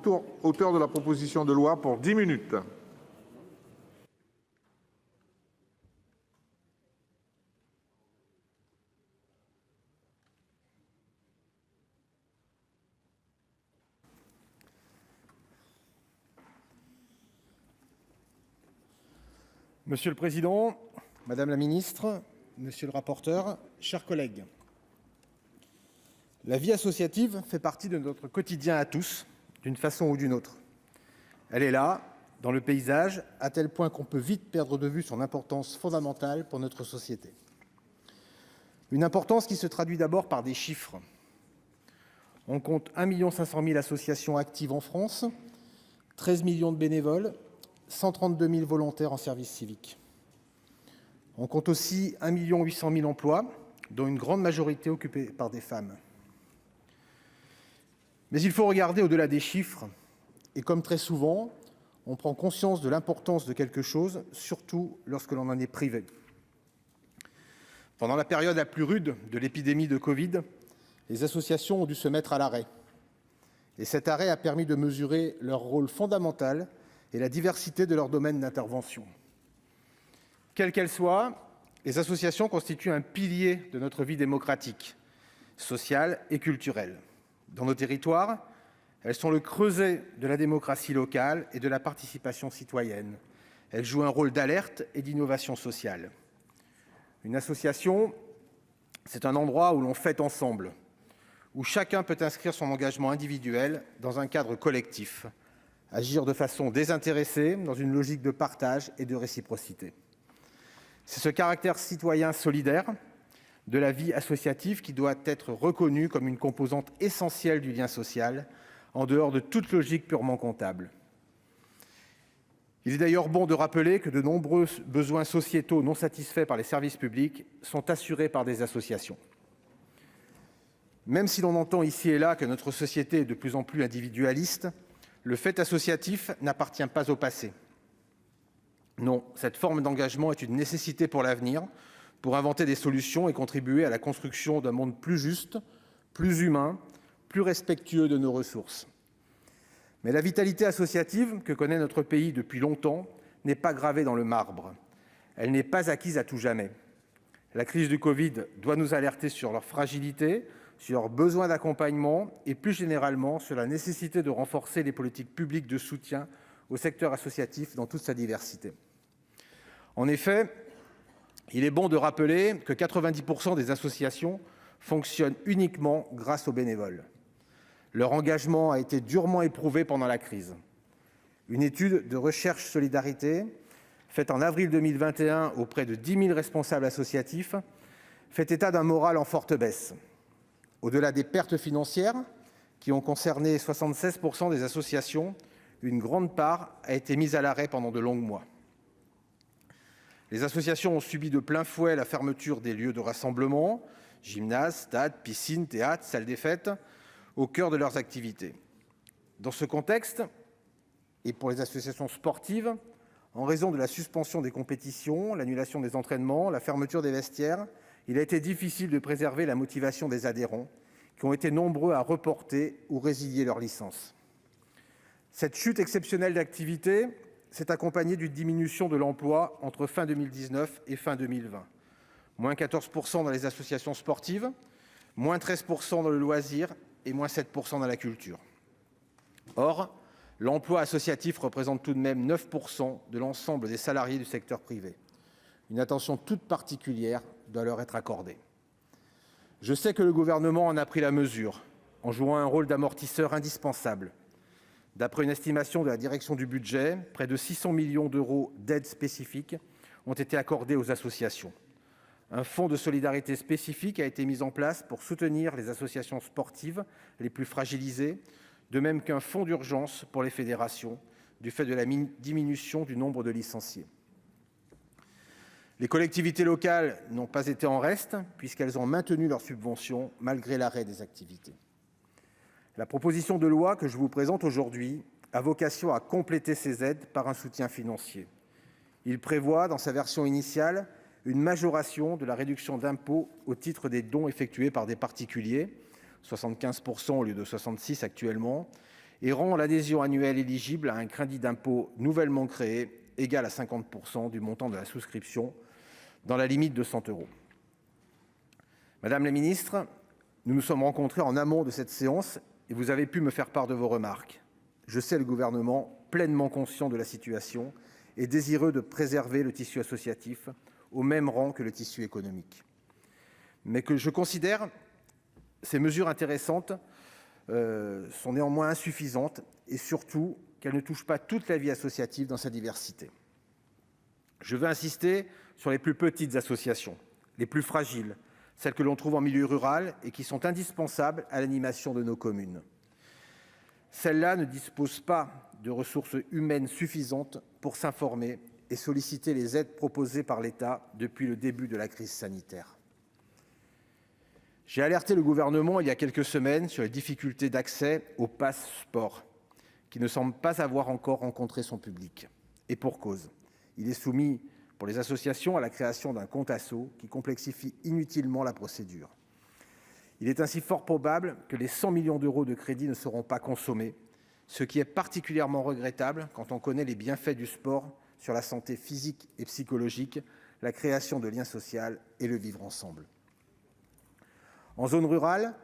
auteur de la proposition de loi, pour 10 minutes. Monsieur le président, madame la ministre, monsieur le rapporteur, chers collègues, la vie associative fait partie de notre quotidien à tous, d'une façon ou d'une autre. Elle est là, dans le paysage, à tel point qu'on peut vite perdre de vue son importance fondamentale pour notre société. Une importance qui se traduit d'abord par des chiffres. On compte 1 500 000 associations actives en France, 13 millions de bénévoles, 132 000 volontaires en service civique. On compte aussi 1 800 000 emplois, dont une grande majorité occupés par des femmes. Mais il faut regarder au-delà des chiffres, et comme très souvent, on prend conscience de l'importance de quelque chose, surtout lorsque l'on en est privé. Pendant la période la plus rude de l'épidémie de Covid, les associations ont dû se mettre à l'arrêt. Et cet arrêt a permis de mesurer leur rôle fondamental et la diversité de leur domaine d'intervention. Quelles qu'elles soient, les associations constituent un pilier de notre vie démocratique, sociale et culturelle. Dans nos territoires, elles sont le creuset de la démocratie locale et de la participation citoyenne. Elles jouent un rôle d'alerte et d'innovation sociale. Une association, c'est un endroit où l'on fête ensemble, où chacun peut inscrire son engagement individuel dans un cadre collectif, agir de façon désintéressée, dans une logique de partage et de réciprocité. C'est ce caractère citoyen solidaire de la vie associative qui doit être reconnu comme une composante essentielle du lien social, en dehors de toute logique purement comptable. Il est d'ailleurs bon de rappeler que de nombreux besoins sociétaux non satisfaits par les services publics sont assurés par des associations. Même si l'on entend ici et là que notre société est de plus en plus individualiste, le fait associatif n'appartient pas au passé. Non, cette forme d'engagement est une nécessité pour l'avenir, pour inventer des solutions et contribuer à la construction d'un monde plus juste, plus humain, plus respectueux de nos ressources. Mais la vitalité associative que connaît notre pays depuis longtemps n'est pas gravée dans le marbre. Elle n'est pas acquise à tout jamais. La crise du Covid doit nous alerter sur leur fragilité, sur leurs besoins d'accompagnement et plus généralement sur la nécessité de renforcer les politiques publiques de soutien au secteur associatif dans toute sa diversité. En effet, il est bon de rappeler que 90% des associations fonctionnent uniquement grâce aux bénévoles. Leur engagement a été durement éprouvé pendant la crise. Une étude de Recherche Solidarité, faite en avril 2021 auprès de 10 000 responsables associatifs, fait état d'un moral en forte baisse. Au-delà des pertes financières, qui ont concerné 76% des associations, une grande part a été mise à l'arrêt pendant de longs mois. Les associations ont subi de plein fouet la fermeture des lieux de rassemblement, gymnases, stades, piscines, théâtres, salles des fêtes, au cœur de leurs activités. Dans ce contexte, et pour les associations sportives, en raison de la suspension des compétitions, l'annulation des entraînements, la fermeture des vestiaires, il a été difficile de préserver la motivation des adhérents, qui ont été nombreux à reporter ou résilier leur licence. Cette chute exceptionnelle d'activité s'est accompagnée d'une diminution de l'emploi entre fin 2019 et fin 2020. Moins 14% dans les associations sportives, moins 13% dans le loisir et moins 7% dans la culture. Or, l'emploi associatif représente tout de même 9% de l'ensemble des salariés du secteur privé. Une attention toute particulière doit leur être accordée. Je sais que le gouvernement en a pris la mesure, en jouant un rôle d'amortisseur indispensable. D'après une estimation de la direction du budget, près de 600 millions d'euros d'aides spécifiques ont été accordés aux associations. Un fonds de solidarité spécifique a été mis en place pour soutenir les associations sportives les plus fragilisées, de même qu'un fonds d'urgence pour les fédérations, du fait de la diminution du nombre de licenciés. Les collectivités locales n'ont pas été en reste, puisqu'elles ont maintenu leurs subventions malgré l'arrêt des activités. La proposition de loi que je vous présente aujourd'hui a vocation à compléter ces aides par un soutien financier. Il prévoit, dans sa version initiale, une majoration de la réduction d'impôt au titre des dons effectués par des particuliers, 75% au lieu de 66% actuellement, et rend l'adhésion annuelle éligible à un crédit d'impôt nouvellement créé, égal à 50% du montant de la souscription, dans la limite de 100 €. Madame la ministre, nous nous sommes rencontrés en amont de cette séance et vous avez pu me faire part de vos remarques. Je sais le Gouvernement pleinement conscient de la situation et désireux de préserver le tissu associatif au même rang que le tissu économique. Mais que je considère ces mesures intéressantes sont néanmoins insuffisantes et surtout qu'elles ne touchent pas toute la vie associative dans sa diversité. Je veux insister sur les plus petites associations, les plus fragiles, celles que l'on trouve en milieu rural et qui sont indispensables à l'animation de nos communes. Celles-là ne disposent pas de ressources humaines suffisantes pour s'informer et solliciter les aides proposées par l'État depuis le début de la crise sanitaire. J'ai alerté le Gouvernement il y a quelques semaines sur les difficultés d'accès au Pass Sport, qui ne semble pas avoir encore rencontré son public. Et pour cause, il est soumis pour les associations à la création d'un compte asso qui complexifie inutilement la procédure. Il est ainsi fort probable que les 100 millions d'euros de crédits ne seront pas consommés, ce qui est particulièrement regrettable quand on connaît les bienfaits du sport sur la santé physique et psychologique, la création de liens sociaux et le vivre ensemble. En zone rurale,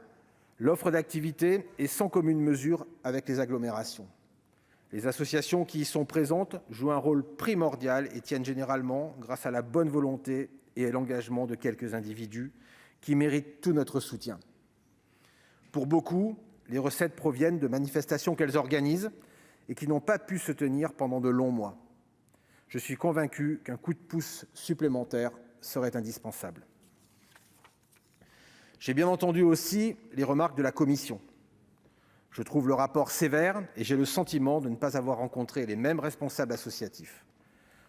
l'offre d'activités est sans commune mesure avec les agglomérations. Les associations qui y sont présentes jouent un rôle primordial et tiennent généralement grâce à la bonne volonté et à l'engagement de quelques individus qui méritent tout notre soutien. Pour beaucoup, les recettes proviennent de manifestations qu'elles organisent et qui n'ont pas pu se tenir pendant de longs mois. Je suis convaincu qu'un coup de pouce supplémentaire serait indispensable. J'ai bien entendu aussi les remarques de la commission. Je trouve le rapport sévère et j'ai le sentiment de ne pas avoir rencontré les mêmes responsables associatifs.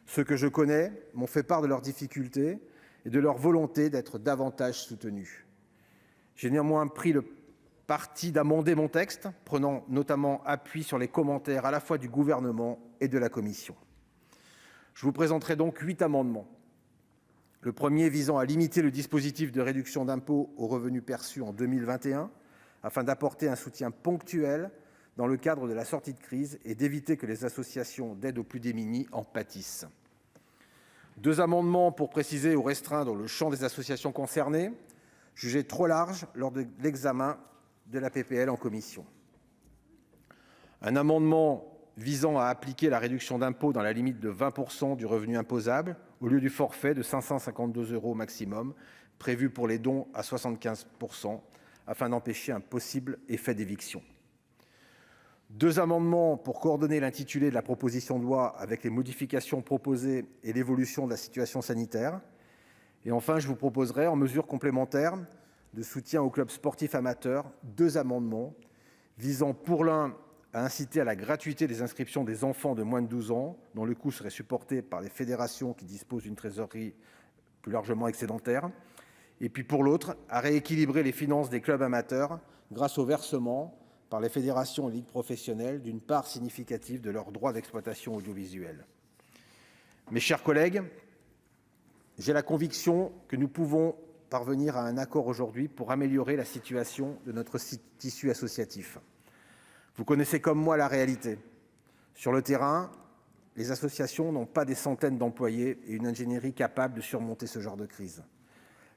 Ceux que je connais m'ont fait part de leurs difficultés et de leur volonté d'être davantage soutenus. J'ai néanmoins pris le parti d'amender mon texte, prenant notamment appui sur les commentaires à la fois du Gouvernement et de la commission. Je vous présenterai donc 8 amendements. Le premier visant à limiter le dispositif de réduction d'impôt aux revenus perçus en 2021, afin d'apporter un soutien ponctuel dans le cadre de la sortie de crise et d'éviter que les associations d'aide aux plus démunis en pâtissent. 2 amendements pour préciser ou restreindre le champ des associations concernées, jugées trop larges lors de l'examen de la PPL en commission. Un amendement visant à appliquer la réduction d'impôt dans la limite de 20% du revenu imposable, au lieu du forfait de 552 € maximum, prévu pour les dons à 75%, afin d'empêcher un possible effet d'éviction. 2 amendements pour coordonner l'intitulé de la proposition de loi avec les modifications proposées et l'évolution de la situation sanitaire. Et enfin, je vous proposerai, en mesure complémentaire de soutien aux clubs sportifs amateurs, 2 amendements visant pour l'un à inciter à la gratuité des inscriptions des enfants de moins de 12 ans, dont le coût serait supporté par les fédérations qui disposent d'une trésorerie plus largement excédentaire, et puis pour l'autre, à rééquilibrer les finances des clubs amateurs grâce au versement par les fédérations et ligues professionnelles d'une part significative de leurs droits d'exploitation audiovisuelle. Mes chers collègues, j'ai la conviction que nous pouvons parvenir à un accord aujourd'hui pour améliorer la situation de notre tissu associatif. Vous connaissez comme moi la réalité. Sur le terrain, les associations n'ont pas des centaines d'employés et une ingénierie capable de surmonter ce genre de crise.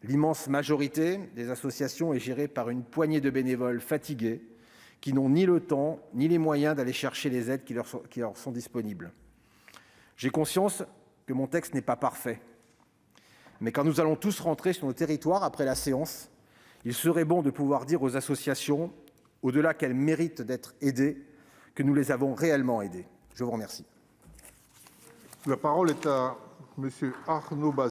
L'immense majorité des associations est gérée par une poignée de bénévoles fatigués qui n'ont ni le temps ni les moyens d'aller chercher les aides qui leur sont disponibles. J'ai conscience que mon texte n'est pas parfait. Mais quand nous allons tous rentrer sur nos territoires après la séance, il serait bon de pouvoir dire aux associations, au-delà qu'elles méritent d'être aidées, que nous les avons réellement aidées. Je vous remercie. La parole est à M. Arnaud Bazin.